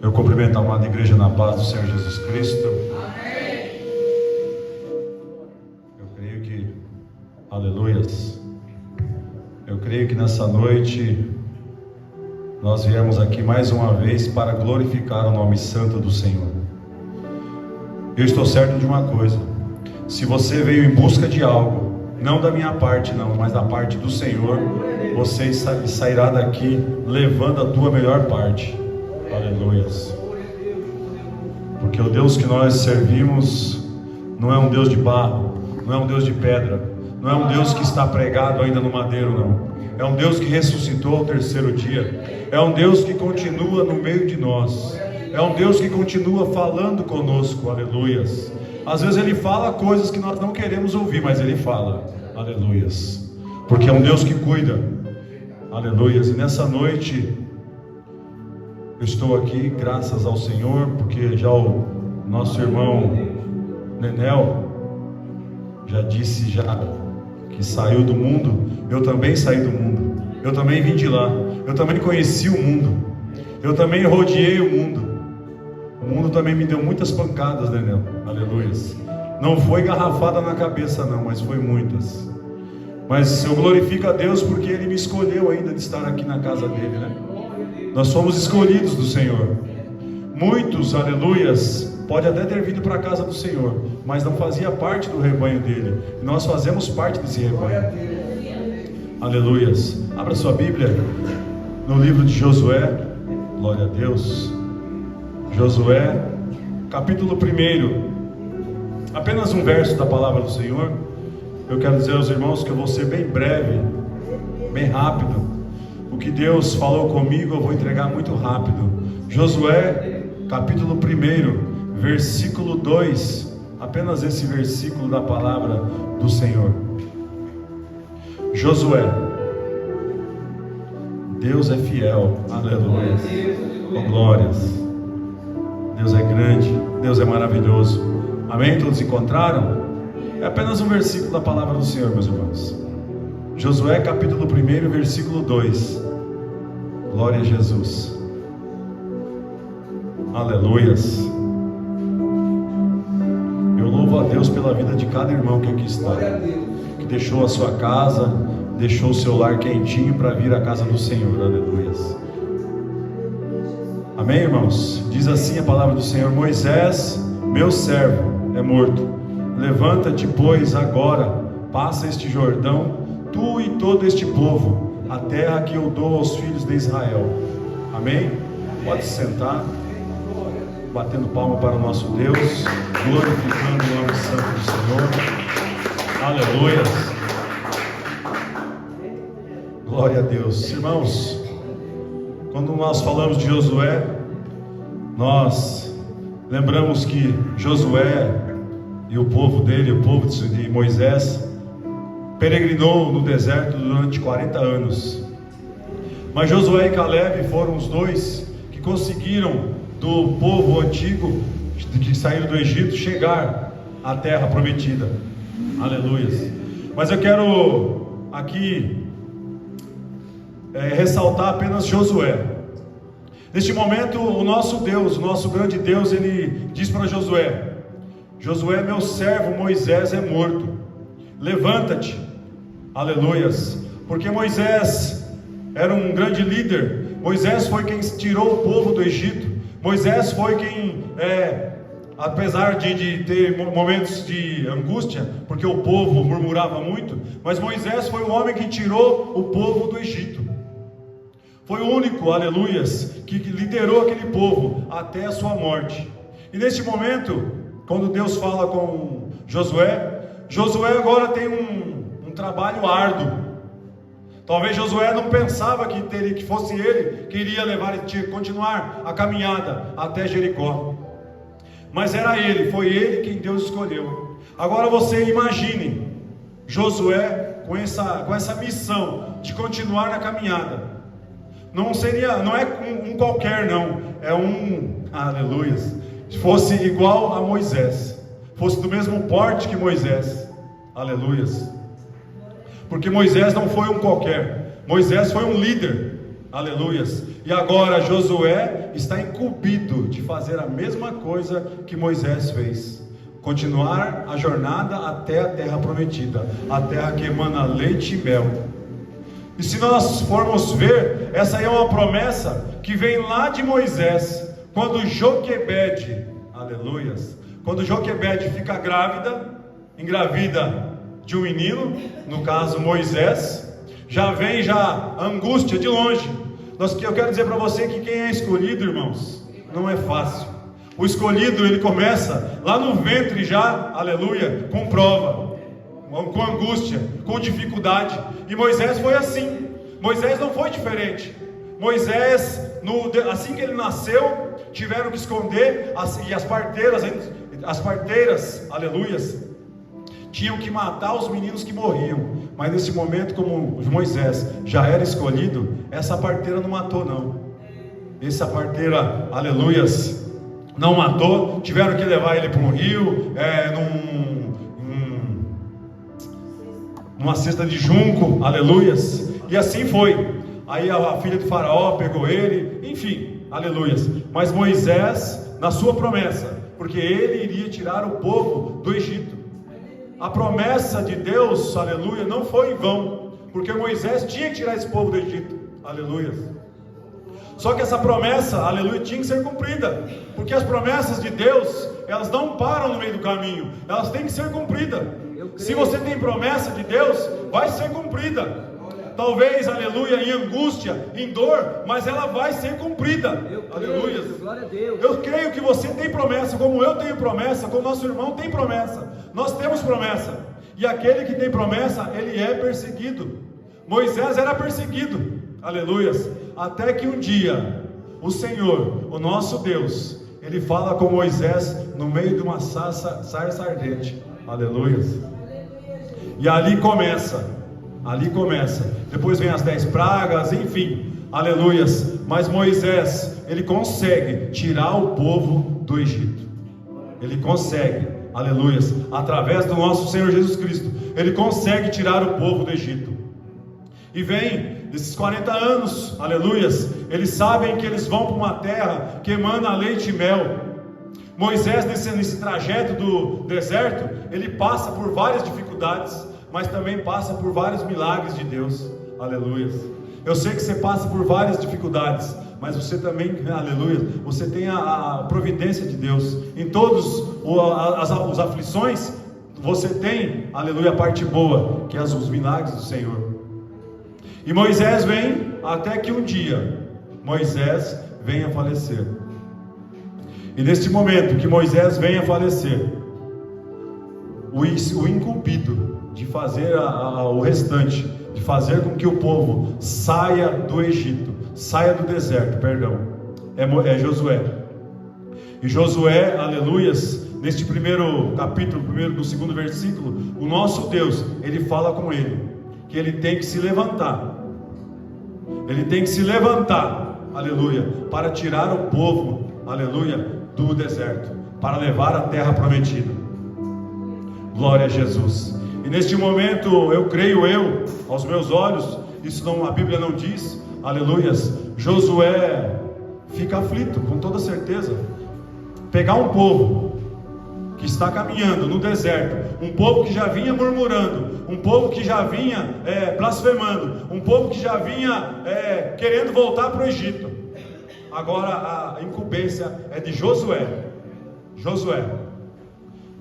Eu cumprimento a amada igreja na paz do Senhor Jesus Cristo. Eu creio que, aleluias, eu creio que nessa noite nós viemos aqui mais uma vez para glorificar o nome santo do Senhor. Eu estou certo de uma coisa: se você veio em busca de algo, não da minha parte não, mas da parte do Senhor, você sairá daqui levando a tua melhor parte. Aleluias. Porque o Deus que nós servimos não é um Deus de barro, não é um Deus de pedra, não é um Deus que está pregado ainda no madeiro, não. É um Deus que ressuscitou ao terceiro dia. É um Deus que continua no meio de nós. É um Deus que continua falando conosco. Aleluias. Às vezes Ele fala coisas que nós não queremos ouvir, mas Ele fala. Aleluias. Porque é um Deus que cuida. Aleluias. E nessa noite eu estou aqui graças ao Senhor, porque já o nosso irmão Nenel já disse que saiu do mundo. Eu também saí do mundo. Eu também vim de lá. Eu também conheci o mundo. Eu também rodeei o mundo. O mundo também me deu muitas pancadas, Nenel. Aleluias. Não foi garrafada na cabeça não, mas foi muitas. Mas eu glorifico a Deus porque Ele me escolheu ainda de estar aqui na casa dele, né? Nós fomos escolhidos do Senhor. Muitos, aleluias, pode até ter vindo para a casa do Senhor, mas não fazia parte do rebanho dele. E nós fazemos parte desse rebanho. Aleluias. Abra sua Bíblia no livro de Josué. Glória a Deus. Josué, capítulo 1. Apenas um verso da palavra do Senhor. Eu quero dizer aos irmãos que eu vou ser bem breve, bem rápido. O que Deus falou comigo eu vou entregar muito rápido. Josué, capítulo 1, versículo 2. Apenas esse versículo da palavra do Senhor. Josué. Deus é fiel. Aleluia. Oh, glórias. Deus é grande. Deus é maravilhoso. Amém? Todos encontraram? É apenas um versículo da palavra do Senhor, meus irmãos. Josué capítulo 1, versículo 2. Glória a Jesus. Aleluias. Eu louvo a Deus pela vida de cada irmão que aqui está, que deixou a sua casa, deixou o seu lar quentinho para vir à casa do Senhor. Aleluias. Amém, irmãos? Diz assim a palavra do Senhor: Moisés, meu servo, é morto. Levanta-te, pois, agora, passa este Jordão, tu e todo este povo, a terra que eu dou aos filhos de Israel. Amém? Pode se sentar, batendo palma para o nosso Deus, glorificando o nome santo do Senhor. Aleluia. Glória a Deus. Irmãos, quando nós falamos de Josué, nós lembramos que Josué e o povo dele, o povo de Moisés, peregrinou no deserto durante 40 anos. Mas Josué e Caleb foram os dois que conseguiram do povo antigo que saíram do Egito chegar à terra prometida. Aleluia. Mas eu quero aqui ressaltar apenas Josué. Neste momento o nosso Deus, o nosso grande Deus, Ele diz para Josué: Josué, meu servo Moisés é morto. Levanta-te. Aleluias. Porque Moisés era um grande líder. Moisés foi quem tirou o povo do Egito. Moisés foi quem, apesar de ter momentos de angústia, porque o povo murmurava muito, mas Moisés foi o homem que tirou o povo do Egito. Foi o único, aleluias, que liderou aquele povo até a sua morte. E neste momento, quando Deus fala com Josué, Josué agora tem um trabalho árduo. Talvez Josué não pensava que fosse ele que iria continuar a caminhada até Jericó. Mas era ele, foi ele quem Deus escolheu. Agora você imagine Josué com essa missão de continuar na caminhada. Não é um qualquer não, é aleluia, se fosse igual a Moisés, fosse do mesmo porte que Moisés, aleluia. Porque Moisés não foi um qualquer, Moisés foi um líder, Aleluias. E agora Josué está incumbido de fazer a mesma coisa que Moisés fez. Continuar a jornada até a terra prometida, a terra que emana leite e mel. E se nós formos ver, essa aí é uma promessa que vem lá de Moisés, quando Joquebede, aleluias, quando Joquebede fica engravida de um menino, no caso Moisés, já vem a angústia de longe. Eu quero dizer para você que quem é escolhido, irmãos, não é fácil. O escolhido, ele começa lá no ventre já, aleluia, com prova, com angústia, com dificuldade. E Moisés foi assim. Moisés não foi diferente. Moisés, assim que ele nasceu, tiveram que esconder, e as parteiras, aleluias, tinham que matar os meninos que morriam. Mas nesse momento, como Moisés já era escolhido, essa parteira não matou não. Essa parteira, aleluias, não matou. Tiveram que levar ele para um rio, numa cesta de junco, aleluias. E assim foi. Aí a filha do faraó pegou ele, enfim, aleluias. Mas Moisés, na sua promessa, porque ele iria tirar o povo do Egito. A promessa de Deus, aleluia, não foi em vão, porque Moisés tinha que tirar esse povo do Egito, aleluia. Só que essa promessa, aleluia, tinha que ser cumprida, porque as promessas de Deus, elas não param no meio do caminho, elas têm que ser cumpridas. Se você tem promessa de Deus, vai ser cumprida. Talvez, aleluia, em angústia, em dor, mas ela vai ser cumprida. Aleluia. Glória a Deus. Eu creio que você tem promessa, como eu tenho promessa, como nosso irmão tem promessa. Nós temos promessa. E aquele que tem promessa, ele é perseguido. Moisés era perseguido. Aleluia. Até que um dia, o Senhor, o nosso Deus, ele fala com Moisés no meio de uma sarça ardente. Aleluia. E ali começa. Depois vem as 10 pragas, enfim, aleluias. Mas Moisés, ele consegue tirar o povo do Egito. Ele consegue, aleluias, através do nosso Senhor Jesus Cristo. Ele consegue tirar o povo do Egito. E vem desses 40 anos, aleluias. Eles sabem que eles vão para uma terra que emana leite e mel. Moisés, nesse trajeto do deserto, ele passa por várias dificuldades, mas também passa por vários milagres de Deus, aleluia. Eu sei que você passa por várias dificuldades, mas você também, aleluia, você tem a providência de Deus. Em todas as aflições, você tem, aleluia, a parte boa, que é os milagres do Senhor. E Moisés vem, até que um dia, Moisés venha a falecer. E neste momento que Moisés venha a falecer, o incumbido de fazer o restante, de fazer com que o povo saia do Egito, saia do deserto, é Josué. E Josué, aleluias, neste primeiro capítulo, do segundo versículo, o nosso Deus, ele fala com ele, que ele tem que se levantar, aleluia, para tirar o povo, aleluia, do deserto, para levar a terra prometida. Glória a Jesus. E neste momento, eu creio aos meus olhos, a Bíblia não diz, aleluias, Josué fica aflito, com toda certeza. Pegar um povo que está caminhando no deserto, um povo que já vinha murmurando, um povo que já vinha blasfemando, um povo que já vinha querendo voltar para o Egito. Agora a incumbência é de Josué.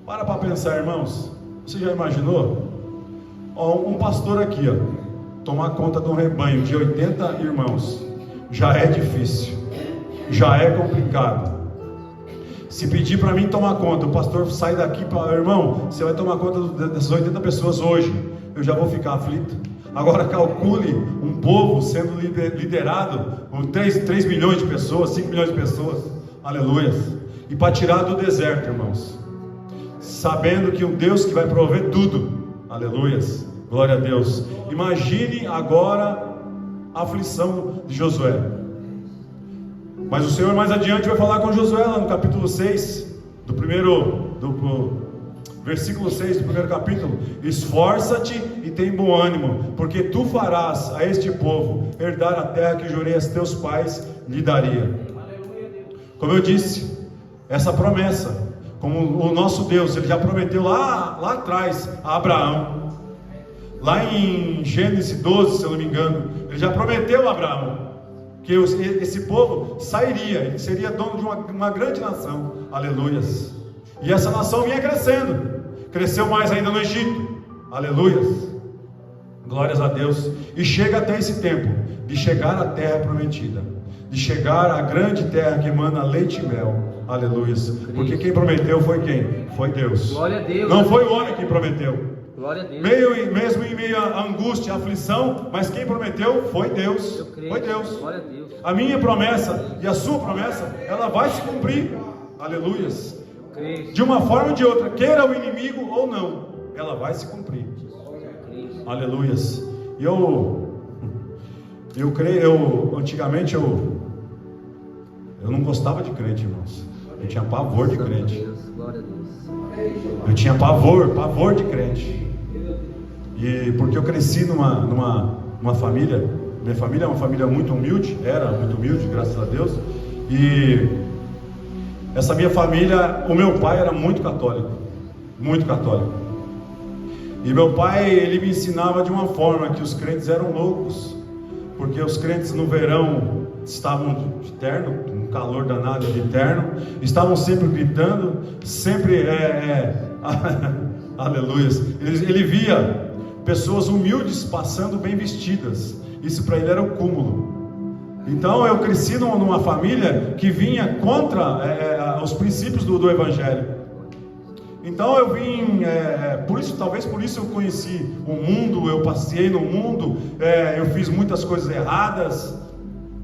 Para pensar, irmãos. Você já imaginou? Um pastor aqui, tomar conta de um rebanho de 80 irmãos, já é difícil, já é complicado. Se pedir para mim tomar conta, o pastor sai daqui para, irmão, você vai tomar conta dessas 80 pessoas hoje, eu já vou ficar aflito. Agora calcule um povo sendo liderado por 3 milhões de pessoas, 5 milhões de pessoas, aleluia. E para tirar do deserto, irmãos, sabendo que um Deus que vai prover tudo, aleluias, glória a Deus. Imagine agora a aflição de Josué. Mas o Senhor mais adiante vai falar com Josué lá no capítulo 6 do versículo 6 do primeiro capítulo: esforça-te e tem bom ânimo, porque tu farás a este povo herdar a terra que jurei a teus pais lhe daria. Como eu disse, essa promessa, como o nosso Deus, Ele já prometeu lá atrás a Abraão, lá em Gênesis 12, se eu não me engano, Ele já prometeu a Abraão que esse povo sairia, ele seria dono de uma grande nação, aleluias. E essa nação vinha crescendo, cresceu mais ainda no Egito, aleluias, glórias a Deus. E chega até esse tempo de chegar à terra prometida, de chegar à grande terra que emana leite e mel, aleluias. Porque quem prometeu foi quem? Foi Deus. Glória a Deus. Não foi o homem quem prometeu. Glória a Deus. Mesmo em meio à angústia, à aflição, mas quem prometeu foi Deus. Foi Deus. Glória a Deus. A minha promessa e a sua promessa, ela vai se cumprir, aleluias. De uma forma ou de outra, queira o inimigo ou não, ela vai se cumprir, aleluias. E eu creio, antigamente eu não gostava de crente, irmãos. Eu tinha pavor de crente. Eu tinha pavor de crente. E porque eu cresci numa família, minha família é uma família muito humilde, era muito humilde, graças a Deus. E essa minha família, o meu pai era muito católico, muito católico. E meu pai, ele me ensinava de uma forma que os crentes eram loucos, porque os crentes no verão estavam de terno, um calor danado de terno, estavam sempre gritando, sempre aleluias. Ele via pessoas humildes passando bem vestidas, isso para ele era o cúmulo. Então eu cresci numa família que vinha contra os princípios do Evangelho. Então eu vim, talvez por isso eu conheci o mundo, eu passei no mundo, eu fiz muitas coisas erradas,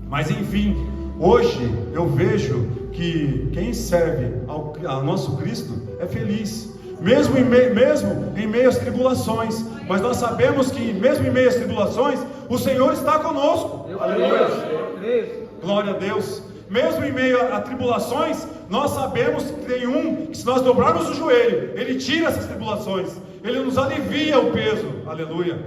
mas enfim, hoje eu vejo que quem serve ao nosso Cristo é feliz, mesmo em meio às tribulações. Mas nós sabemos que mesmo em meio às tribulações, o Senhor está conosco. Aleluia. Glória a Deus. Mesmo em meio a tribulações, nós sabemos que tem que se nós dobrarmos o joelho, Ele tira essas tribulações, Ele nos alivia o peso, aleluia.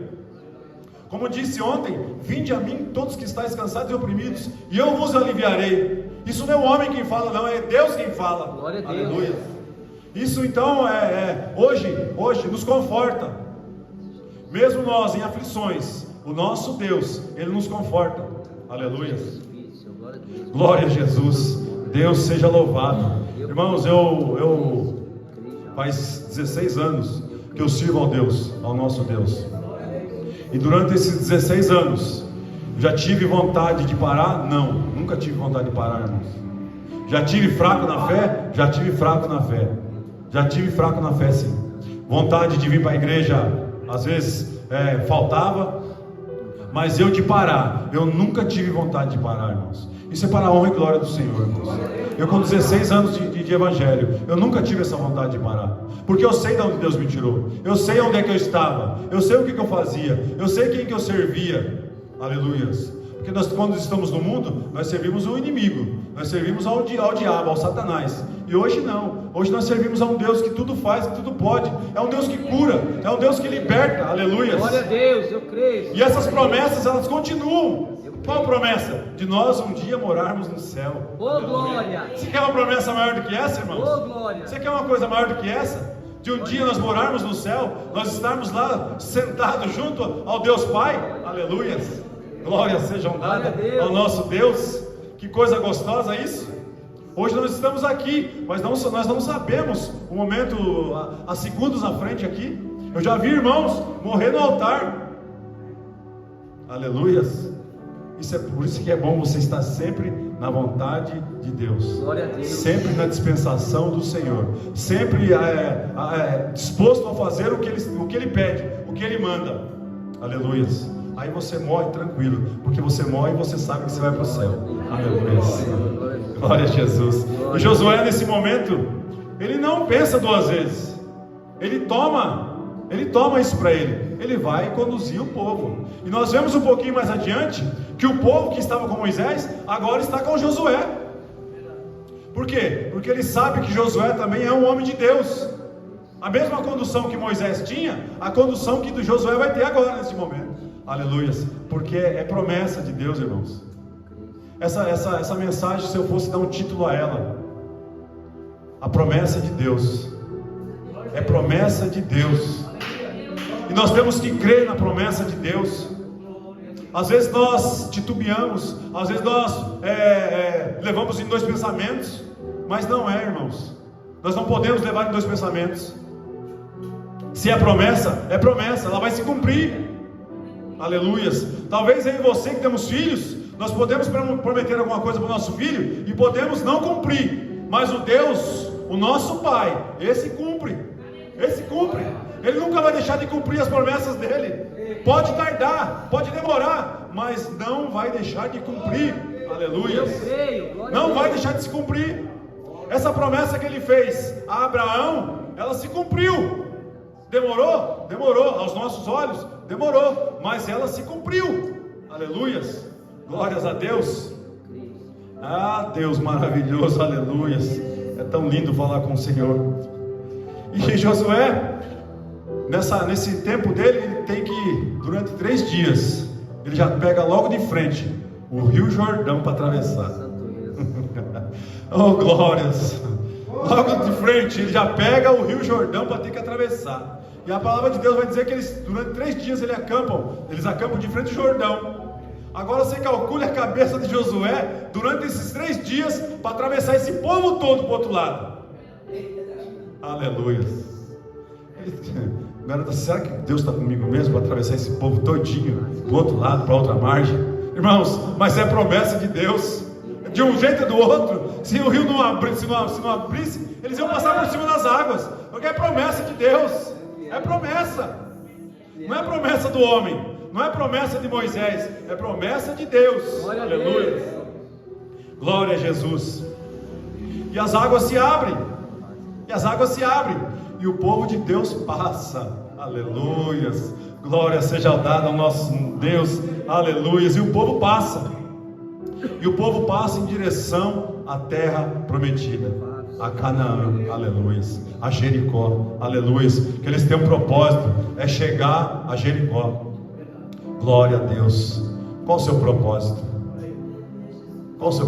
Como disse ontem: vinde a mim todos que estáis cansados e oprimidos, e eu vos aliviarei. Isso não é o homem quem fala, não, é Deus quem fala. Glória a Deus. Aleluia. Isso então hoje nos conforta, mesmo nós em aflições, o nosso Deus, Ele nos conforta, aleluia. Glória a Jesus, Deus seja louvado. Irmãos, eu faz 16 anos que eu sirvo ao nosso Deus. E durante esses 16 anos, já tive vontade de parar? Não, nunca tive vontade de parar, irmãos. Já tive fraco na fé? Já tive fraco na fé. Já tive fraco na fé, sim. Vontade de vir para a igreja, às vezes faltava. Mas eu de parar, eu nunca tive vontade de parar, irmãos. Isso é para a honra e glória do Senhor, irmãos. Eu com 16 anos de evangelho, eu nunca tive essa vontade de parar. Porque eu sei de onde Deus me tirou. Eu sei onde é que eu estava. Eu sei o que eu fazia. Eu sei quem que eu servia. Aleluias. Porque nós, quando estamos no mundo, nós servimos o inimigo. Nós servimos ao diabo, ao Satanás. E hoje não. Hoje nós servimos a um Deus que tudo faz, que tudo pode. É um Deus que cura. É um Deus que liberta. Aleluia. Glória a Deus, eu creio. E essas promessas, elas continuam. Qual a promessa? De nós um dia morarmos no céu. Oh, glória. Você quer uma promessa maior do que essa, irmãos? Oh, glória. Você quer uma coisa maior do que essa? De um dia nós morarmos no céu, nós estarmos lá sentados junto ao Deus Pai. Aleluias. Glórias sejam dadas ao nosso Deus. Que coisa gostosa isso. Hoje nós estamos aqui, mas nós não sabemos o momento, há segundos na frente aqui. Eu já vi irmãos morrer no altar. Aleluias. Isso é por isso que é bom você estar sempre na vontade de Deus. Glória a Deus. Sempre na dispensação do Senhor. Sempre disposto a fazer o que Ele pede, o que Ele manda. Aleluias. Aí você morre tranquilo, porque você morre e você sabe que você vai para o céu. Aleluia. Glória a Jesus. E Josué, nesse momento, ele não pensa duas vezes. Ele toma isso para ele. Ele vai conduzir o povo. E nós vemos um pouquinho mais adiante que o povo que estava com Moisés agora está com Josué. Por quê? Porque ele sabe que Josué também é um homem de Deus. A mesma condução que Moisés tinha, a condução que do Josué vai ter agora nesse momento. Aleluias. Porque é promessa de Deus, irmãos. Essa mensagem, se eu fosse dar um título a ela, a promessa de Deus. É promessa de Deus. E nós temos que crer na promessa de Deus. Às vezes nós titubeamos, às vezes nós levamos em dois pensamentos, mas não é, irmãos. Nós não podemos levar em dois pensamentos. Se é promessa, ela vai se cumprir. Aleluias. Talvez eu e você que temos filhos, nós podemos prometer alguma coisa para o nosso filho e podemos não cumprir, mas o Deus, o nosso Pai, esse cumpre. Ele nunca vai deixar de cumprir as promessas dele. Pode tardar, pode demorar, mas não vai deixar de cumprir. Aleluia. Não vai deixar de se cumprir. Essa promessa que ele fez a Abraão, ela se cumpriu. Demorou? Demorou. Aos nossos olhos, demorou. Mas ela se cumpriu. Aleluias. Glórias a Deus. Ah, Deus maravilhoso. Aleluias. É tão lindo falar com o Senhor. E Josué, nesse tempo dele, ele tem que, durante 3 dias, ele já pega logo de frente o Rio Jordão para atravessar. Oh, glórias! Logo de frente, ele já pega o Rio Jordão para ter que atravessar. E a palavra de Deus vai dizer que eles, durante 3 dias, eles acampam de frente ao Jordão. Agora você calcule a cabeça de Josué durante esses 3 dias para atravessar esse povo todo para o outro lado. Aleluia. Agora, será que Deus está comigo mesmo para atravessar esse povo todinho do outro lado, para outra margem? Irmãos, mas é promessa de Deus. De um jeito ou do outro, se o rio não abrisse, eles iam passar por cima das águas, porque é promessa de Deus. É promessa. Não é promessa do homem, não é promessa de Moisés, é promessa de Deus. Aleluia. Glória a Jesus. E as águas se abrem. E o povo de Deus passa. Aleluias. Glória seja dada ao nosso Deus. Aleluias. E o povo passa. Em direção à terra prometida, a Canaã. Aleluias. A Jericó. Aleluias. Que eles têm um propósito, é chegar a Jericó. Glória a Deus. Qual o seu propósito? Você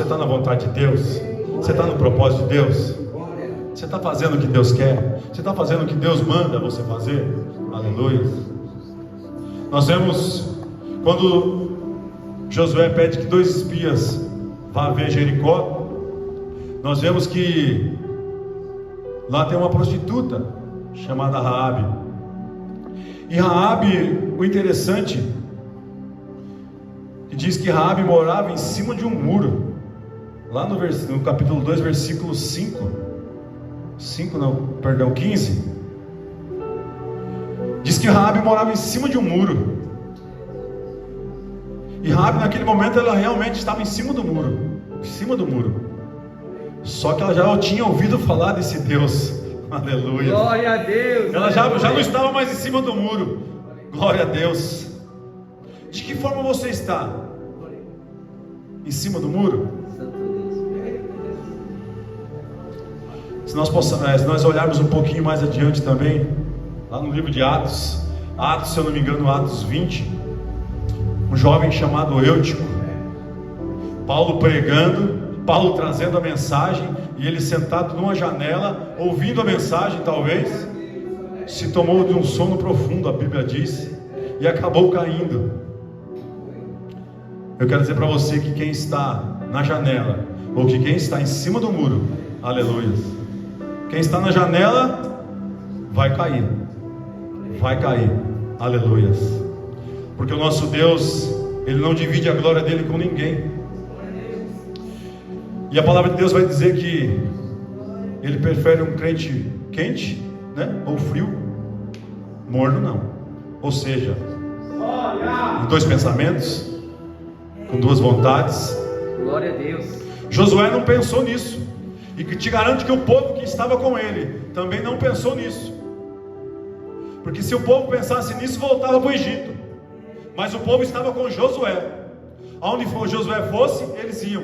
está na vontade de Deus? Você está no propósito de Deus? Você está fazendo o que Deus quer? Você está fazendo o que Deus manda você fazer? Aleluia. Nós vemos quando Josué pede que 2 espias vá ver Jericó. Nós vemos que lá tem uma prostituta chamada Raabe. E Raabe, o interessante, que diz que Raabe morava em cima de um muro. Lá no capítulo 2, versículo 15. Diz que Raabe morava em cima de um muro. E Raabe naquele momento ela realmente estava em cima do muro. Só que ela já tinha ouvido falar desse Deus. Aleluia. Glória a Deus. Ela já não estava mais em cima do muro. Glória a Deus. De que forma você está? Em cima do muro? Se nós olharmos um pouquinho mais adiante também, lá no livro de Atos, se eu não me engano, Atos 20, um jovem chamado Eutico, Paulo pregando, Paulo trazendo a mensagem, e ele sentado numa janela, ouvindo a mensagem talvez, se tomou de um sono profundo, a Bíblia diz, e acabou caindo. Eu quero dizer para você que quem está na janela, ou que quem está em cima do muro, aleluia, quem está na janela vai cair, aleluias, porque o nosso Deus, Ele não divide a glória dele com ninguém. E a palavra de Deus vai dizer que Ele prefere um crente quente, né? Ou frio. Morno não. Ou seja, com 2 pensamentos, com 2 vontades. Glória a Deus. Josué não pensou nisso. E que te garanto que o povo que estava com ele também não pensou nisso. Porque se o povo pensasse nisso, voltava para o Egito. Mas o povo estava com Josué. Aonde Josué fosse, eles iam.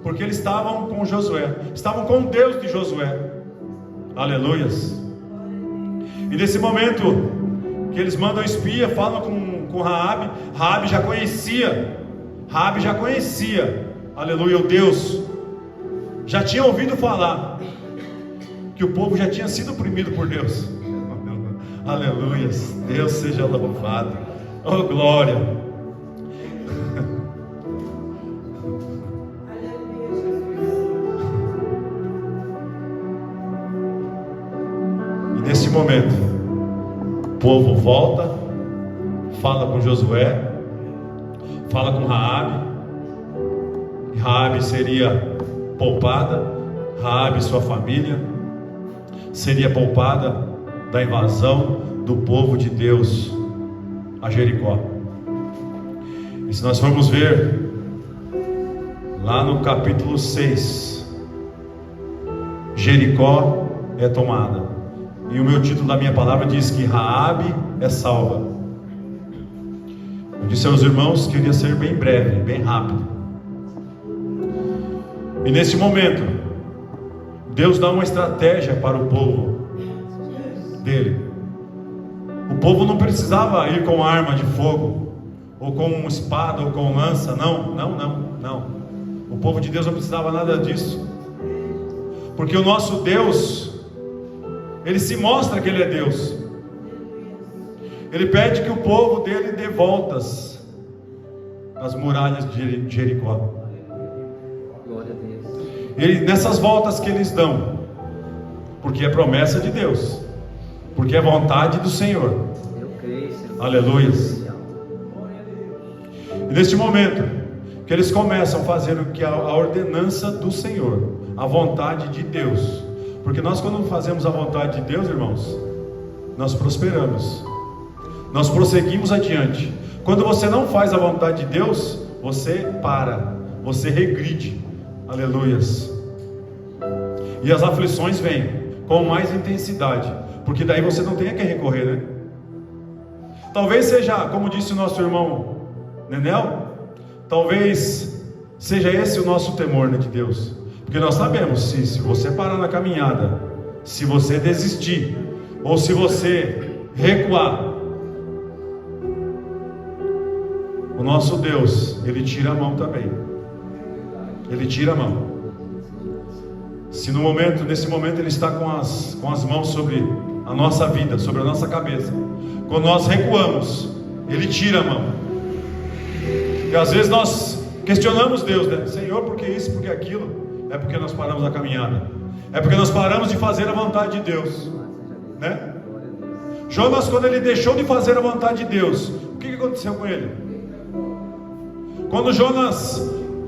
porque eles estavam com Josué, estavam com o Deus de Josué. Aleluias. E nesse momento que eles mandam espia, falam com Raabe. Raabe já conhecia, aleluia, o Deus. Já tinha ouvido falar que o povo já tinha sido oprimido por Deus. Aleluia, Deus seja louvado. Oh, glória. E nesse momento, o povo volta, fala com Josué, fala com Raabe. Raabe seria poupada, Raabe e sua família seria poupada da invasão do povo de Deus a Jericó. E se nós formos ver lá no capítulo 6, Jericó é tomada, e o meu título da minha palavra diz que Raabe é salva. Eu disse aos irmãos que queria ser bem breve, bem rápido. E nesse momento, Deus dá uma estratégia para o povo dele. O povo não precisava ir com arma de fogo, ou com espada, ou com lança. Não. O povo de Deus não precisava nada disso, porque o nosso Deus, Ele se mostra que Ele é Deus. Ele pede que o povo dele dê voltas nas muralhas de Jericó. Glória a Deus. E nessas voltas que eles dão, porque é promessa de Deus, porque é vontade do Senhor. Eu creio, Senhor. Aleluias. E neste momento que eles começam a fazer o que a ordenança do Senhor, a vontade de Deus. Porque nós, quando fazemos a vontade de Deus, irmãos, nós prosperamos, nós prosseguimos adiante. Quando você não faz a vontade de Deus, você para, você regride. Aleluias. E as aflições vêm com mais intensidade, porque daí você não tem a quem recorrer, né? Talvez seja, como disse o nosso irmão Nenel, talvez seja esse o nosso temor, né, de Deus. Porque nós sabemos, se você parar na caminhada, se você desistir, ou se você recuar, o nosso Deus, Ele tira a mão também. Ele tira a mão. Se nesse momento Ele está com as mãos sobre a nossa vida, sobre a nossa cabeça, quando nós recuamos, Ele tira a mão. E às vezes nós questionamos Deus, né? Senhor, por que isso, por que aquilo? É porque nós paramos a caminhada, é porque nós paramos de fazer a vontade de Deus, né? Jonas, quando ele deixou de fazer a vontade de Deus, o que aconteceu com ele? Quando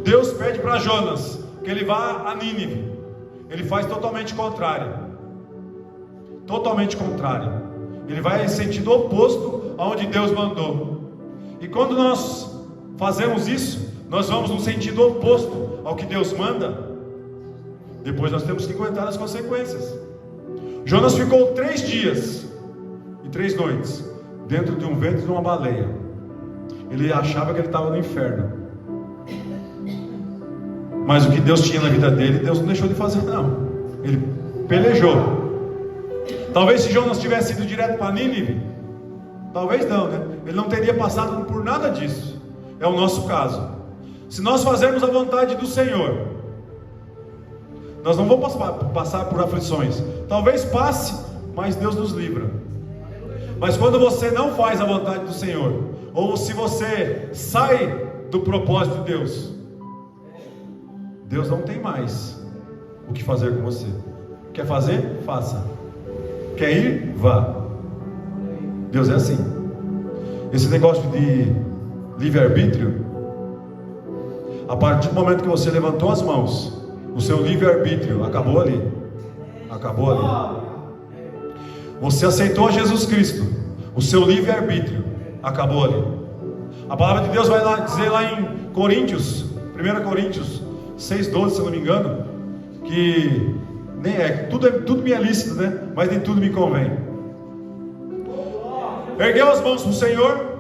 Deus pede para Jonas que ele vá a Nínive, ele faz totalmente contrário. Totalmente contrário. Ele vai em sentido oposto aonde Deus mandou. E quando nós fazemos isso, nós vamos no sentido oposto ao que Deus manda. Depois nós temos que aguentar as consequências. Jonas ficou 3 dias e 3 noites dentro de um ventre de uma baleia. Ele achava que ele estava no inferno. Mas o que Deus tinha na vida dele, Deus não deixou de fazer, não. Ele pelejou. Talvez se Jonas tivesse ido direto para Nínive, talvez não, né? Ele não teria passado por nada disso. É o nosso caso. Se nós fazermos a vontade do Senhor, nós não vamos passar por aflições. Talvez passe, mas Deus nos livra. Mas quando você não faz a vontade do Senhor, ou se você sai do propósito de Deus, Deus não tem mais o que fazer com você. Quer fazer? Faça. Quer ir? Vá. Deus é assim. Esse negócio de livre-arbítrio, a partir do momento que você levantou as mãos, o seu livre-arbítrio acabou ali. Acabou ali. Você aceitou a Jesus Cristo, o seu livre-arbítrio acabou ali. A palavra de Deus vai dizer lá em Coríntios, 1 Coríntios 6,12, se eu não me engano, que nem tudo me é lícito, né? Mas nem tudo me convém. Ergueu as mãos para o Senhor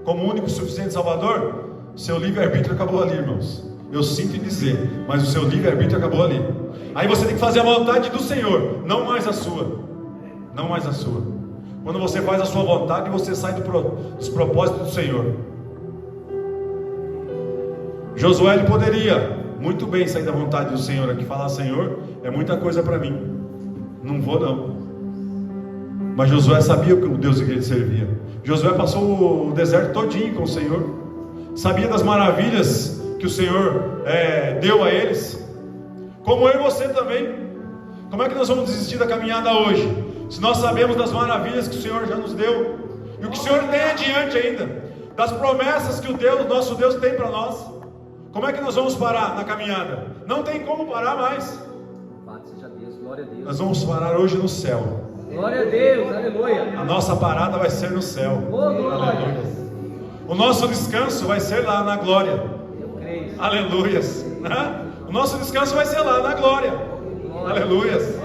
como único e suficiente Salvador, seu livre-arbítrio acabou ali, irmãos. Eu sinto em dizer, mas o seu livre-arbítrio acabou ali. Aí você tem que fazer a vontade do Senhor, não mais a sua. Não mais a sua. Quando você faz a sua vontade, você sai dos propósitos do Senhor. Josué ele poderia muito bem sair da vontade do Senhor aqui, falar: Senhor, é muita coisa para mim, não vou não. Mas Josué sabia o Deus que ele servia. Josué passou o deserto todinho com o Senhor, sabia das maravilhas que o Senhor deu a eles, como eu e você também. Como é que nós vamos desistir da caminhada hoje, se nós sabemos das maravilhas que o Senhor já nos deu, e o que o Senhor tem adiante ainda, das promessas que o nosso Deus tem para nós? Como é que nós vamos parar na caminhada? Não tem como parar mais. Louvado seja Deus, glória a Deus. Nós vamos parar hoje no céu. Glória a Deus, aleluia. A nossa parada vai ser no céu. Oh, glória. Aleluia. O nosso descanso vai ser lá na glória. Eu creio. Aleluias. O nosso descanso vai ser lá na glória. Aleluias.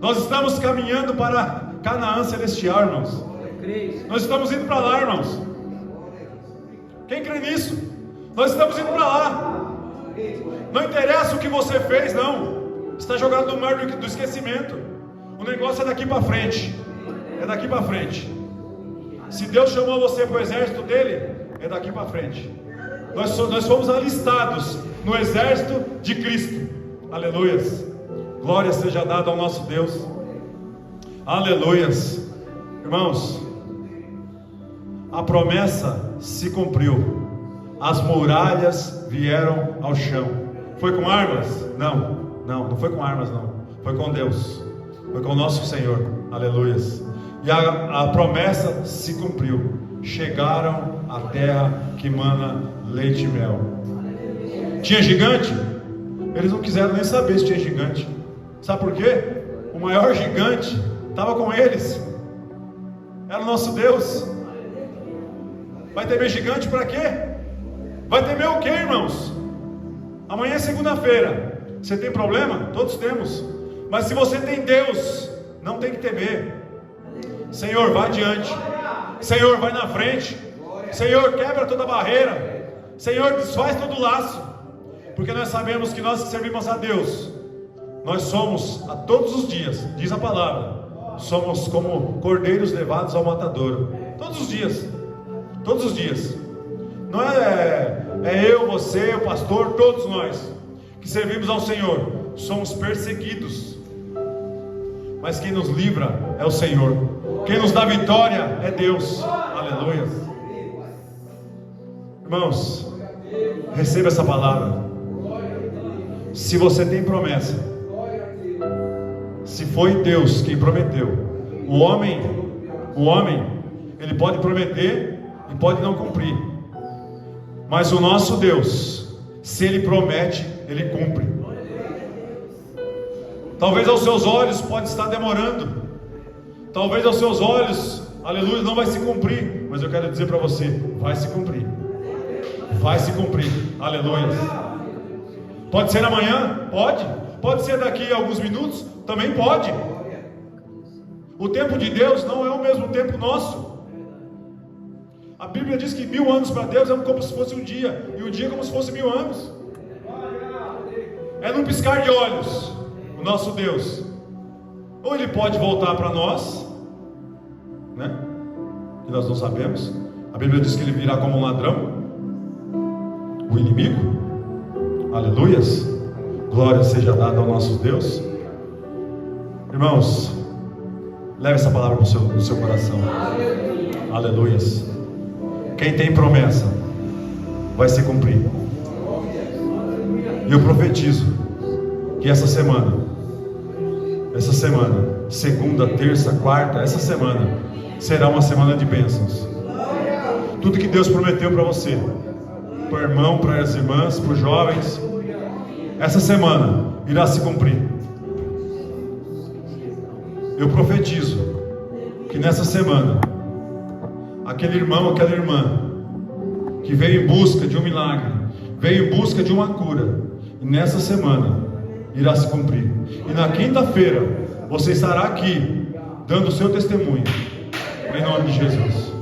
Nós estamos caminhando para Canaã celestial, irmãos. Eu creio. Nós estamos indo para lá, irmãos. Quem crê nisso? Nós estamos indo para lá. Não interessa o que você fez, não. Está jogado no mar do esquecimento. O negócio é daqui para frente. É daqui para frente. Se Deus chamou você para o exército dele, é daqui para frente. Nós fomos alistados no exército de Cristo. Aleluias. Glória seja dada ao nosso Deus. Aleluias. Irmãos, a promessa se cumpriu. As muralhas vieram ao chão. Foi com armas? Não foi com armas, não. Foi com Deus. Foi com o nosso Senhor. Aleluias. E a promessa se cumpriu. Chegaram à terra que mana leite e mel. Tinha gigante? Eles não quiseram nem saber se tinha gigante. Sabe por quê? O maior gigante estava com eles. Era o nosso Deus. Vai temer gigante para quê? Vai temer o quê, irmãos? Amanhã é segunda-feira. Você tem problema? Todos temos. Mas se você tem Deus, não tem que temer. Senhor, vai adiante. Senhor, vai na frente. Senhor, quebra toda barreira. Senhor, desfaz todo laço. Porque nós sabemos que nós que servimos a Deus, nós somos a todos os dias, diz a palavra, somos como cordeiros levados ao matadouro. Todos os dias. Todos os dias. Não é eu, você, o pastor, todos nós que servimos ao Senhor, somos perseguidos, mas quem nos livra é o Senhor. Quem nos dá vitória é Deus. Aleluia. Irmãos, receba essa palavra. Se você tem promessa, se foi Deus quem prometeu, o homem, ele pode prometer e pode não cumprir. Mas o nosso Deus, se Ele promete, Ele cumpre. Talvez aos seus olhos pode estar demorando. Talvez aos seus olhos, aleluia, não vai se cumprir. Mas eu quero dizer para você, vai se cumprir. Vai se cumprir, aleluia. Pode ser amanhã? Pode. Pode ser daqui a alguns minutos? Também pode. O tempo de Deus não é o mesmo tempo nosso. A Bíblia diz que 1000 anos para Deus é como se fosse um dia, e um dia é como se fosse 1000 anos. É num piscar de olhos, o nosso Deus. Ou Ele pode voltar para nós, né? Que nós não sabemos. A Bíblia diz que Ele virá como um ladrão, o inimigo. Aleluias. Glória seja dada ao nosso Deus. Irmãos, leve essa palavra no seu coração. Aleluias. Quem tem promessa vai se cumprir. E eu profetizo que essa semana, segunda, terça, quarta, essa semana será uma semana de bênçãos. Tudo que Deus prometeu para você, para o irmão, para as irmãs, para os jovens, essa semana irá se cumprir. Eu profetizo que nessa semana, aquele irmão, aquela irmã que veio em busca de um milagre, veio em busca de uma cura, e nessa semana irá se cumprir. E na quinta-feira você estará aqui dando o seu testemunho, em nome de Jesus.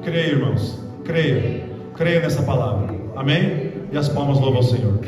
Creia, irmãos, creia nessa palavra. Amém? E as palmas louvam ao Senhor.